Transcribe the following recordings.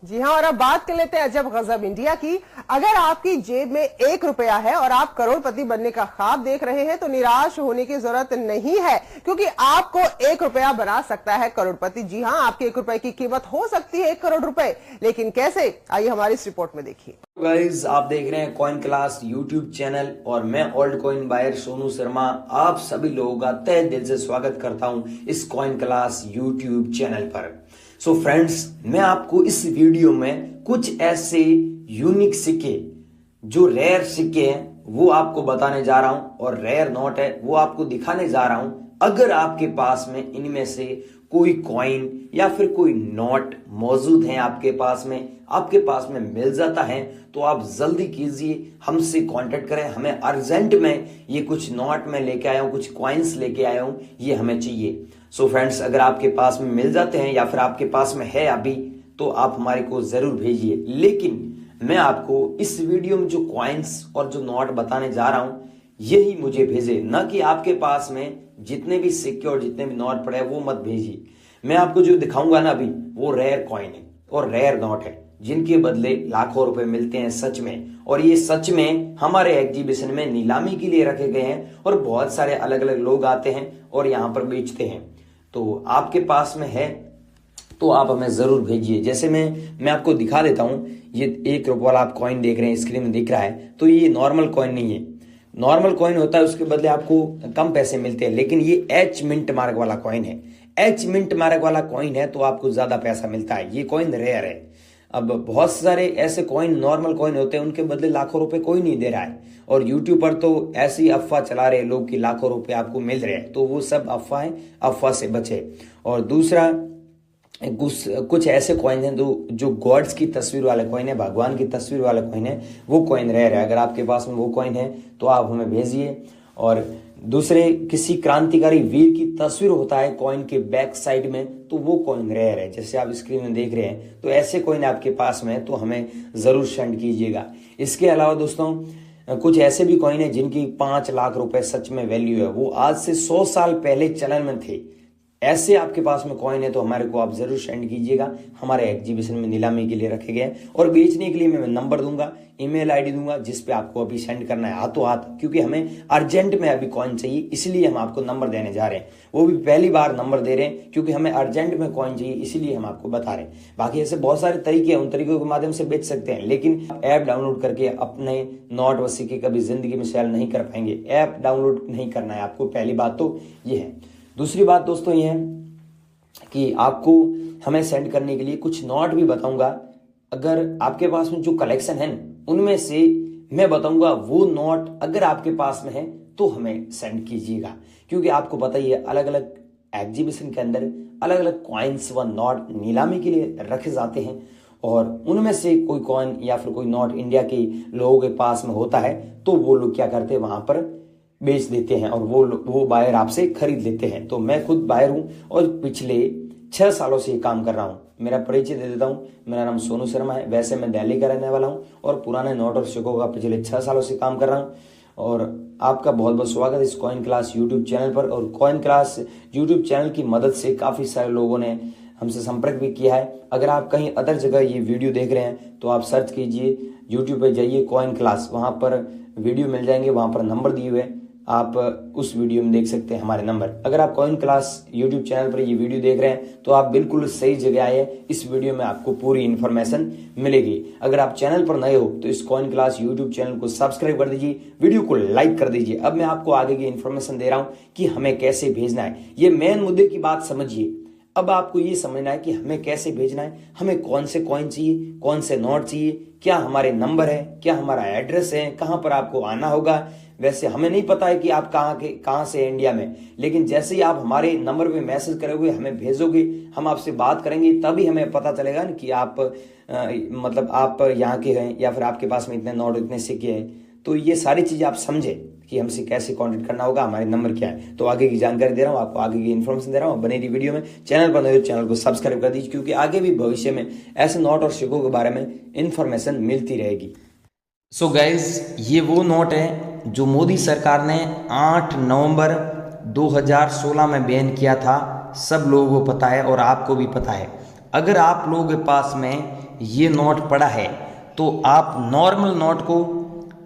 जी हाँ, और अब बात कर लेते हैं अजब गजब इंडिया की। अगर आपकी जेब में 1 रुपया है और आप करोड़पति बनने का ख्वाब देख रहे हैं तो निराश होने की जरूरत नहीं है, क्योंकि आपको 1 रुपया बना सकता है करोड़पति। जी हाँ, आपके 1 रुपए की कीमत हो सकती है 1 करोड़ रुपए, लेकिन कैसे, आइए हमारी इस रिपोर्ट में देखिए। गाइस, आप देख रहे हैं कॉइन क्लास यूट्यूब चैनल और मैं old coin buyer Sonu Sharma आप सभी लोगों का तहे दिल से स्वागत करता हूं इस कॉइन क्लास यूट्यूब चैनल पर। सो फ्रेंड्स, मैं आपको इस वीडियो में कुछ ऐसे यूनिक सिक्के, जो रेयर सिक्के हैं, वो आपको बताने जा रहा हूं और रेयर नोट है वो आपको दिखाने जा रहा हूं। अगर आपके पास में इनमें से कोई कॉइन या फिर कोई नोट मौजूद है, आपके पास में मिल जाता है, तो आप जल्दी कीजिए, हमसे कांटेक्ट करें। हमें अर्जेंट में ये कुछ नोट में लेके आया हूं, कुछ कॉइन्स लेके आया हूं, ये हमें चाहिए। सो फ्रेंड्स, अगर आपके पास में मिल जाते हैं या फिर आपके पास में है अभी, तो आप हमारे को जरूर भेजिए। लेकिन मैं आपको इस वीडियो में जो कॉइन्स और जो नोट बताने जा रहा हूं, यही मुझे भेजे, ना कि आपके पास में जितने भी सिक्के और जितने भी नोट पड़े वो मत भेजिए। मैं आपको जो दिखाऊंगा ना अभी, वो रेयर कॉइन है और रेयर नोट है, जिनके बदले लाखों रुपए मिलते हैं सच में। और ये सच में हमारे एग्जीबिशन में नीलामी के लिए रखे गए हैं और बहुत सारे अलग अलग लोग आते हैं और यहाँ पर बेचते हैं। तो आपके पास में है तो आप हमें जरूर भेजिए। जैसे मैं आपको दिखा देता हूं, ये 1 रुपये वाला आप कॉइन देख रहे हैं, स्क्रीन में दिख रहा है, तो ये नॉर्मल कॉइन नहीं है। नॉर्मल कॉइन होता है, उसके बदले आपको कम पैसे मिलते हैं, लेकिन ये एच मिंट मार्क वाला कॉइन है। एच मिंट मार्क वाला कॉइन है तो आपको ज्यादा पैसा मिलता है। ये कॉइन रेयर है। अब बहुत सारे ऐसे कॉइन नॉर्मल कॉइन होते हैं, उनके बदले लाखों रुपए कोई नहीं दे रहा है, और यूट्यूब पर तो ऐसी अफवाह चला रहे लोग कि लाखों रुपए आपको मिल रहे हैं, तो वो सब अफवाह है, अफवाह से बचे। और दूसरा, कुछ ऐसे कॉइन हैं जो गॉड्स की तस्वीर वाले कॉइन है, भगवान की तस्वीर वाले कॉइन है, वो कॉइन रेयर है। अगर आपके पास में वो कॉइन है तो आप हमें भेजिए। और दूसरे, किसी क्रांतिकारी वीर की तस्वीर होता है कॉइन के बैक साइड में, तो वो कॉइन रेयर है, जैसे आप स्क्रीन में देख रहे हैं। तो ऐसे कॉइन आपके पास में है तो हमें जरूर सेंड कीजिएगा। इसके अलावा दोस्तों, कुछ ऐसे भी कॉइन है जिनकी 5 लाख रुपए सच में वैल्यू है, वो आज से 100 साल पहले चलन में थे। ऐसे आपके पास में कॉइन है तो हमारे को आप जरूर सेंड कीजिएगा। हमारे एग्जीबिशन में नीलामी के लिए रखे गए, और बेचने के लिए मैं नंबर दूंगा, ईमेल आईडी दूंगा, जिस पे आपको अभी सेंड करना है हाथों हाथ, क्योंकि हमें अर्जेंट में अभी कॉइन चाहिए, इसलिए हम आपको नंबर देने जा रहे हैं। वो भी पहली बार नंबर दे रहे हैं, क्योंकि हमें अर्जेंट में कॉइन चाहिए, इसलिए हम आपको बता रहे हैं। बाकी ऐसे बहुत सारे तरीके हैं, उन तरीकों के माध्यम से बेच सकते हैं, लेकिन ऐप डाउनलोड करके अपने नोट व सिक्के कभी जिंदगी में सेल नहीं कर पाएंगे। ऐप डाउनलोड नहीं करना है आपको, पहली बात तो ये है। दूसरी बात दोस्तों ये है कि आपको हमें सेंड करने के लिए कुछ नोट भी बताऊंगा। अगर आपके पास में जो कलेक्शन है उनमें से मैं बताऊंगा वो नोट, अगर आपके पास में है तो हमें सेंड कीजिएगा, क्योंकि आपको पता ही है अलग अलग एग्जीबिशन के अंदर अलग अलग कॉइन्स व नोट नीलामी के लिए रखे जाते हैं, और उनमें से कोई कॉइन या फिर कोई नोट इंडिया के लोगों के पास में होता है, तो वो लोग क्या करते हैं, वहां पर बेच देते हैं और वो बायर आपसे खरीद लेते हैं। तो मैं खुद बायर हूं और पिछले 6 सालों से ये काम कर रहा हूं। मेरा परिचय दे देता हूं, मेरा नाम सोनू शर्मा है। वैसे मैं दिल्ली का रहने वाला हूं और पुराने नोट और सिक्कों का पिछले 6 सालों से काम कर रहा हूं। और आपका बहुत बहुत स्वागत है इस कॉइन क्लास यूट्यूब चैनल पर। और कॉइन क्लास यूट्यूब चैनल की मदद से काफी सारे लोगों ने हमसे संपर्क भी किया है। अगर आप कहीं अदर जगह ये वीडियो देख रहे हैं तो आप सर्च कीजिए, यूट्यूब पे जाइए कॉइन क्लास, वहां पर वीडियो मिल जाएंगे, वहां पर नंबर दिए हुए, आप उस वीडियो में देख सकते हैं हमारे नंबर। अगर आप कॉइन क्लास यूट्यूब चैनल पर ये वीडियो देख रहे हैं तो आप बिल्कुल सही जगह आए हैं। इस वीडियो में आपको पूरी इन्फॉर्मेशन मिलेगी। अगर आप चैनल पर नए हो तो इस कॉइन क्लास यूट्यूब चैनल को सब्सक्राइब कर दीजिए, वीडियो को लाइक कर दीजिए। अब मैं आपको आगे की इन्फॉर्मेशन दे रहा हूं कि हमें कैसे भेजना है। ये मेन मुद्दे की बात समझिए। अब आपको ये समझना है कि हमें कैसे भेजना है, हमें कौन से कॉइन चाहिए, कौन से नोट चाहिए, क्या हमारे नंबर है, क्या हमारा एड्रेस है, कहां पर आपको आना होगा। वैसे हमें नहीं पता है कि आप कहां से इंडिया में, लेकिन जैसे ही आप हमारे नंबर पे मैसेज करोगे, हमें भेजोगे, हम आपसे बात करेंगे, तभी हमें पता चलेगा ना कि आप मतलब आप यहाँ के हैं या फिर आपके पास में इतने नोट, इतने सिक्के हैं। तो ये सारी चीजें आप समझे कि हमसे कैसे कांटेक्ट करना होगा, हमारे नंबर क्या है। तो आगे की जानकारी दे रहा हूँ आपको, आगे की इन्फॉर्मेशन दे रहा हूँ। बने रही वीडियो में, चैनल पर नए हो चैनल को सब्सक्राइब कर दीजिए, क्योंकि आगे भी भविष्य में ऐसे नोट और सिक्कों के बारे में इन्फॉर्मेशन मिलती रहेगी। सो गाइज, ये वो नोट है जो मोदी सरकार ने 8 नवंबर 2016 में बैन किया था। सब लोगों को पता है और आपको भी पता है। अगर आप लोगों के पास में ये नोट पड़ा है तो आप नॉर्मल नोट को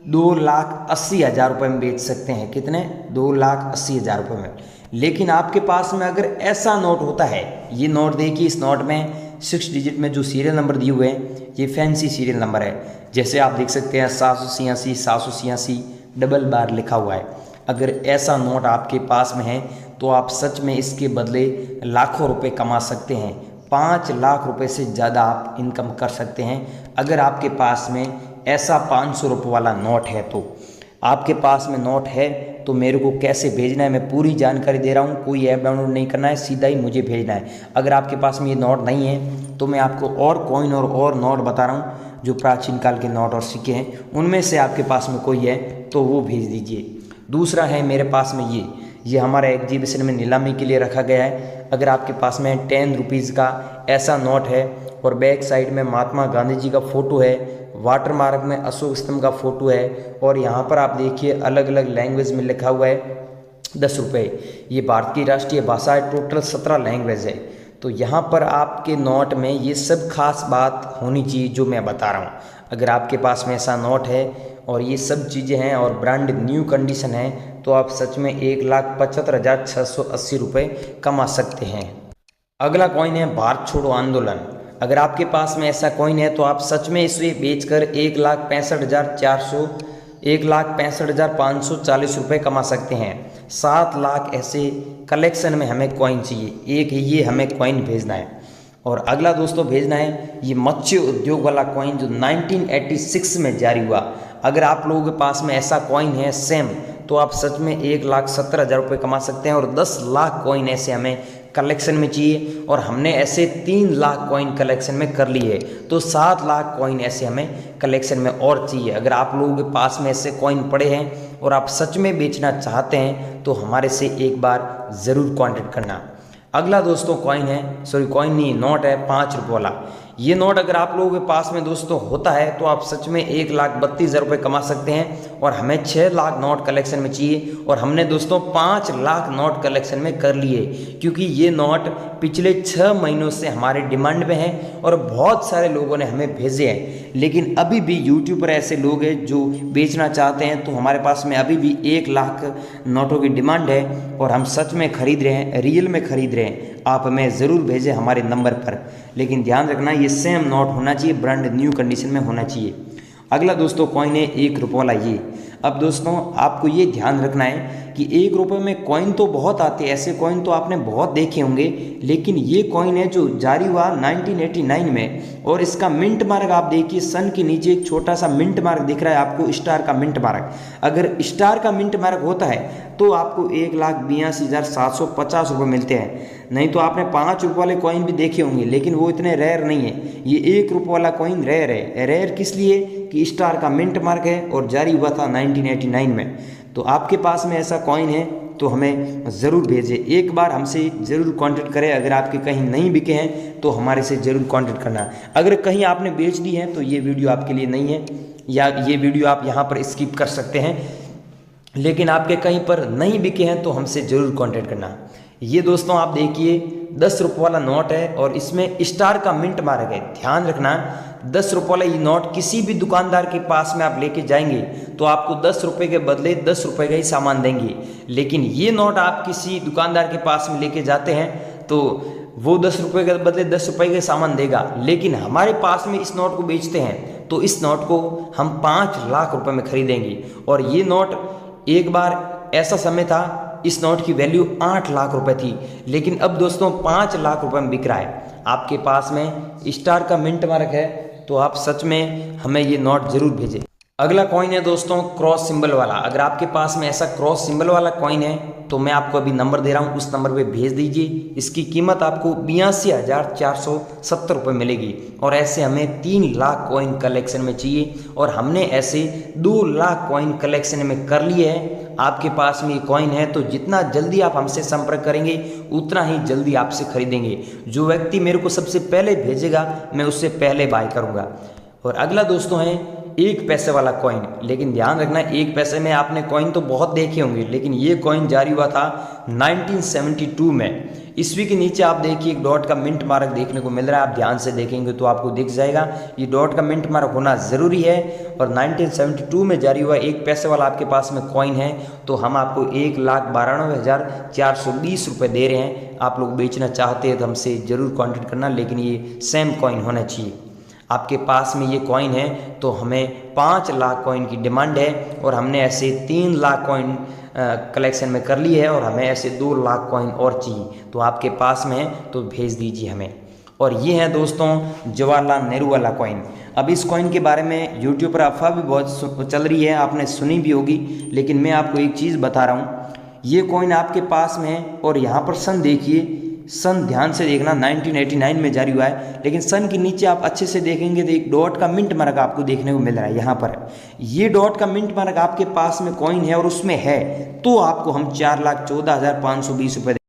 2,80,000 रुपये में बेच सकते हैं। कितने? 2,80,000 रुपये में। लेकिन आपके पास में अगर ऐसा नोट होता है, ये नोट देखिए, इस नोट में 6 डिजिट में जो सीरियल नंबर दिए हुए हैं ये फैंसी सीरियल नंबर है। जैसे आप देख सकते हैं 786 786 डबल बार लिखा हुआ है। अगर ऐसा नोट आपके पास में है तो आप सच में इसके बदले लाखों रुपए कमा सकते हैं। 5 लाख रुपए से ज़्यादा आप इनकम कर सकते हैं अगर आपके पास में ऐसा 500 रुपये वाला नोट है। तो आपके पास में नोट है तो मेरे को कैसे भेजना है मैं पूरी जानकारी दे रहा हूँ। कोई ऐप डाउनलोड नहीं करना है, सीधा ही मुझे भेजना है। अगर आपके पास में ये नोट नहीं है तो मैं आपको और कॉइन और नोट बता रहा हूँ जो प्राचीन काल के नोट और सिक्के हैं, उनमें से आपके पास में कोई है तो वो भेज दीजिए। दूसरा है मेरे पास में ये हमारा एग्जीबिशन में नीलामी के लिए रखा गया है। अगर आपके पास में 10 रुपीज़ का ऐसा नोट है और बैक साइड में महात्मा गांधी जी का फ़ोटो है, वाटर मार्क में अशोक स्तंभ का फ़ोटो है और यहाँ पर आप देखिए अलग अलग लैंग्वेज में लिखा हुआ है 10 रुपये। ये भारत की राष्ट्रीय भाषा है, टोटल 17 लैंग्वेज है। तो यहाँ पर आपके नोट में ये सब खास बात होनी चाहिए जो मैं बता रहा हूँ। अगर आपके पास में ऐसा नोट है और ये सब चीज़ें हैं और ब्रांड न्यू कंडीशन है तो आप सच में 1,75,680 रुपये कमा सकते हैं। अगला कॉइन है भारत छोड़ो आंदोलन। अगर आपके पास में ऐसा कॉइन है तो आप सच में इसे बेचकर 1,65,540 रुपये कमा सकते हैं। 7 लाख ऐसे कलेक्शन में हमें कॉइन चाहिए। एक ये हमें कॉइन भेजना है। और अगला दोस्तों भेजना है ये मत्स्य उद्योग वाला कॉइन जो 1986 में जारी हुआ। अगर आप लोगों के पास में ऐसा कॉइन है सेम तो आप सच में 1,70,000 रुपये कमा सकते हैं। और 10 लाख कॉइन ऐसे हमें कलेक्शन में चाहिए और हमने ऐसे 3 लाख कॉइन कलेक्शन में कर लिए, तो 7 लाख कॉइन ऐसे हमें कलेक्शन में और चाहिए। अगर आप लोगों के पास में ऐसे कॉइन पड़े हैं और आप सच में बेचना चाहते हैं तो हमारे से एक बार ज़रूर कांटेक्ट करना। अगला दोस्तों कॉइन नहीं, नोट है 5 रुपये वाला। ये नोट अगर आप लोगों के पास में दोस्तों होता है तो आप सच में 1,32,000 रुपये कमा सकते हैं। और हमें 6 लाख नोट कलेक्शन में चाहिए और हमने दोस्तों 5 लाख नोट कलेक्शन में कर लिए, क्योंकि ये नोट पिछले 6 महीनों से हमारे डिमांड में है और बहुत सारे लोगों ने हमें भेजे हैं। लेकिन अभी भी यूट्यूब पर ऐसे लोग हैं जो बेचना चाहते हैं, तो हमारे पास में अभी भी 1 लाख नोटों की डिमांड है और हम सच में खरीद रहे हैं, रियल में खरीद रहे हैं। आप हमें ज़रूर भेजें हमारे नंबर पर, लेकिन ध्यान रखना ये सेम नोट होना चाहिए, ब्रांड न्यू कंडीशन में होना चाहिए। अगला दोस्तों कॉइन है 1 रुपये वाला ये। अब दोस्तों आपको ये ध्यान रखना है कि 1 रुपये में कॉइन तो बहुत आते हैं, ऐसे कॉइन तो आपने बहुत देखे होंगे, लेकिन ये कॉइन है जो जारी हुआ 1989 में और इसका मिंट मार्क आप देखिए, सन के नीचे एक छोटा सा मिंट मार्क दिख रहा है आपको, स्टार का मिंट मार्क। अगर स्टार का मिंट मार्क होता है तो आपको 1,82,750 रुपये मिलते हैं। नहीं तो आपने 5 रुपये वाले कॉइन भी देखे होंगे, लेकिन वो इतने रेयर नहीं है। ये 1 रुपये वाला कॉइन रेयर है। रेयर किस लिए कि स्टार का मिंट मार्क है और जारी हुआ था 1989 में। तो आपके पास में ऐसा कॉइन है तो हमें ज़रूर भेजें, एक बार हमसे ज़रूर कांटेक्ट करें। अगर आपके कहीं नहीं बिके हैं तो हमारे से ज़रूर कांटेक्ट करना। अगर कहीं आपने बेच दी है तो ये वीडियो आपके लिए नहीं है, या ये वीडियो आप यहाँ पर स्किप कर सकते हैं। लेकिन आपके कहीं पर नहीं बिके हैं तो हमसे ज़रूर कांटेक्ट करना। ये दोस्तों आप देखिए 10 रुपये वाला नोट है और इसमें स्टार का मिंट मार्क है। ध्यान रखना 10 रुपये वाला ये नोट किसी भी दुकानदार के पास में आप लेके जाएंगे तो आपको 10 रुपये के बदले 10 रुपये का ही सामान देंगे। लेकिन ये नोट आप किसी दुकानदार के पास में लेके जाते हैं तो वो 10 रुपये के बदले 10 रुपये का सामान देगा। लेकिन हमारे पास में इस नोट को बेचते हैं तो इस नोट को हम 5 लाख रुपये में खरीदेंगे। और ये नोट एक बार ऐसा समय था इस नोट की वैल्यू 8 लाख रुपए थी, लेकिन अब दोस्तों 5 लाख रुपए में बिक रहा है। आपके पास में स्टार का मिंट मार्क है तो आप सच में हमें ये नोट जरूर भेजें। अगला कॉइन है दोस्तों क्रॉस सिंबल वाला। अगर आपके पास में ऐसा क्रॉस सिंबल वाला कॉइन है तो मैं आपको अभी नंबर दे रहा हूँ, उस नंबर पे भेज दीजिए। इसकी कीमत आपको 82,470 रुपये मिलेगी। और ऐसे हमें 3 लाख कॉइन कलेक्शन में चाहिए और हमने ऐसे 2 लाख कॉइन कलेक्शन में कर लिए हैं। आपके पास में ये कॉइन है तो जितना जल्दी आप हमसे संपर्क करेंगे उतना ही जल्दी आपसे खरीदेंगे। जो व्यक्ति मेरे को सबसे पहले भेजेगा मैं उससे पहले बाय करूँगा। और अगला दोस्तों है 1 पैसे वाला कॉइन। लेकिन ध्यान रखना 1 पैसे में आपने कॉइन तो बहुत देखे होंगे, लेकिन ये कॉइन जारी हुआ था 1972 में। ईस्वी के नीचे आप देखिए एक डॉट का मिंट मार्क देखने को मिल रहा है। आप ध्यान से देखेंगे तो आपको दिख जाएगा, ये डॉट का मिंट मार्क होना ज़रूरी है। और 1972 में जारी हुआ 1 पैसे वाला आपके पास में कॉइन है, तो हम आपको 1,92,420 रुपये दे रहे हैं। आप लोग बेचना चाहते हैं तो हमसे ज़रूर कॉन्टेक्ट करना, लेकिन ये सेम कॉइन होना चाहिए। आपके पास में ये कॉइन है तो हमें 5 लाख कॉइन की डिमांड है, और हमने ऐसे 3 लाख कॉइन कलेक्शन में कर ली है, और हमें ऐसे 2 लाख कॉइन और चाहिए। तो आपके पास में है तो भेज दीजिए हमें। और ये है दोस्तों जवाहरलाल नेहरू वाला कॉइन। अब इस कॉइन के बारे में यूट्यूब पर अफवाह भी बहुत चल रही है, आपने सुनी भी होगी, लेकिन मैं आपको एक चीज़ बता रहा हूँ। ये कॉइन आपके पास में है, और यहाँ पर सन देखिए, सन ध्यान से देखना 1989 में जारी हुआ है। लेकिन सन के नीचे आप अच्छे से देखेंगे तो एक डॉट का मिंट मार्क आपको देखने को मिल रहा है। यहाँ पर ये डॉट का मिंट मार्क आपके पास में कॉइन है और उसमें है, तो आपको हम 4,14,520 रुपये